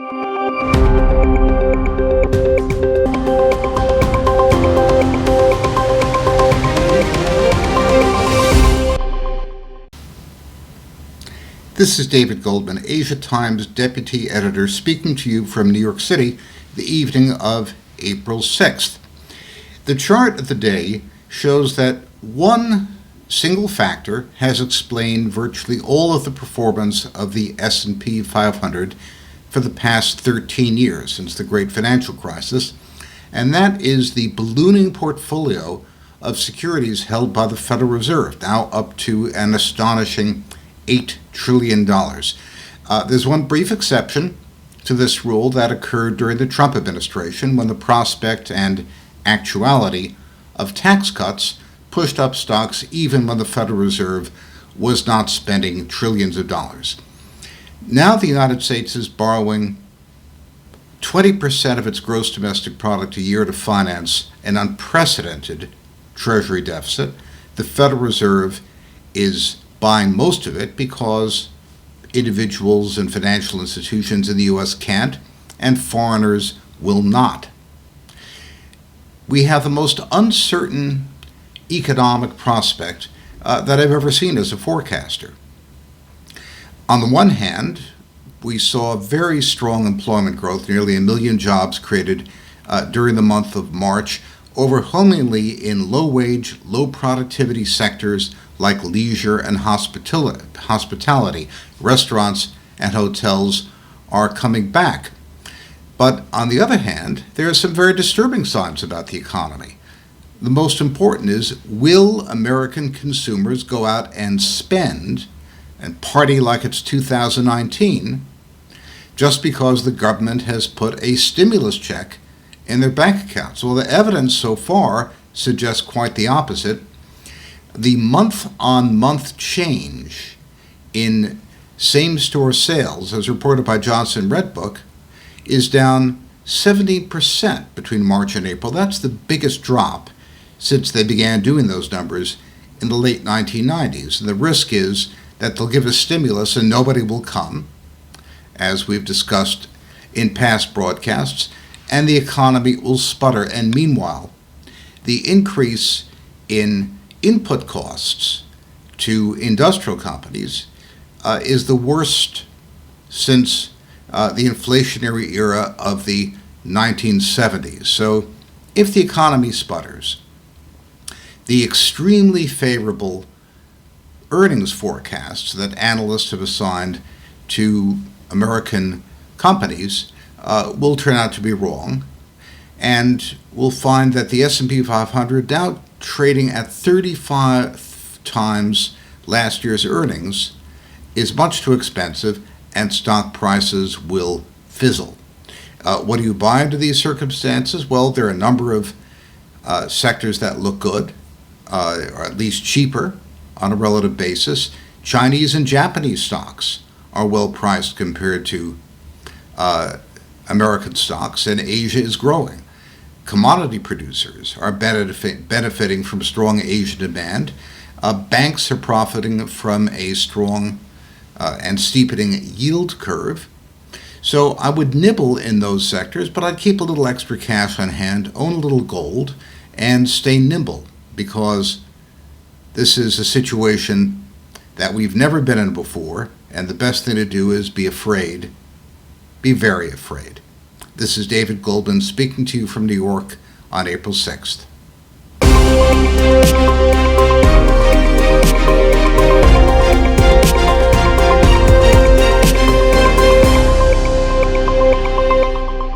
This is David Goldman, Asia Times Deputy Editor, speaking to you from New York City, the evening of April 6th. The chart of the day shows that one single factor has explained virtually all of the performance of the S&P 500 for the past 13 years, since the great financial crisis, and that is the ballooning portfolio of securities held by the Federal Reserve, now up to an astonishing $8 trillion. There's one brief exception to this rule that occurred during the Trump administration, when the prospect and actuality of tax cuts pushed up stocks even when the Federal Reserve was not spending trillions of dollars. Now the United States is borrowing 20% of its gross domestic product a year to finance an unprecedented Treasury deficit. The Federal Reserve is buying most of it because individuals and financial institutions in the U.S. can't, and foreigners will not. We have the most uncertain economic prospect that I've ever seen as a forecaster. On the one hand, we saw very strong employment growth, nearly 1 million jobs created during the month of March, overwhelmingly in low-wage, low-productivity sectors like leisure and hospitality. Restaurants and hotels are coming back. But on the other hand, there are some very disturbing signs about the economy. The most important is, will American consumers go out and spend and party like it's 2019 just because the government has put a stimulus check in their bank accounts? Well, the evidence so far suggests quite the opposite. The month-on-month change in same-store sales, as reported by Johnson Redbook, is down 70% between March and April. That's the biggest drop since they began doing those numbers in the late 1990s. And the risk is that they'll give a stimulus and nobody will come, as we've discussed in past broadcasts, and the economy will sputter. And meanwhile, the increase in input costs to industrial companies is the worst since the inflationary era of the 1970s. So if the economy sputters, the extremely favorable earnings forecasts that analysts have assigned to American companies will turn out to be wrong, and we'll find that the S&P 500, now trading at 35 times last year's earnings, is much too expensive, and stock prices will fizzle. What do you buy under these circumstances? Well, there are a number of sectors that look good, or at least cheaper on a relative basis. Chinese and Japanese stocks are well priced compared to American stocks, and Asia is growing. Commodity producers are benefiting from strong Asian demand. Banks are profiting from a strong and steepening yield curve. So I would nibble in those sectors, but I'd keep a little extra cash on hand, own a little gold, and stay nimble, because this is a situation that we've never been in before, and the best thing to do is be afraid, be very afraid. This is David Goldman speaking to you from New York on April 6th.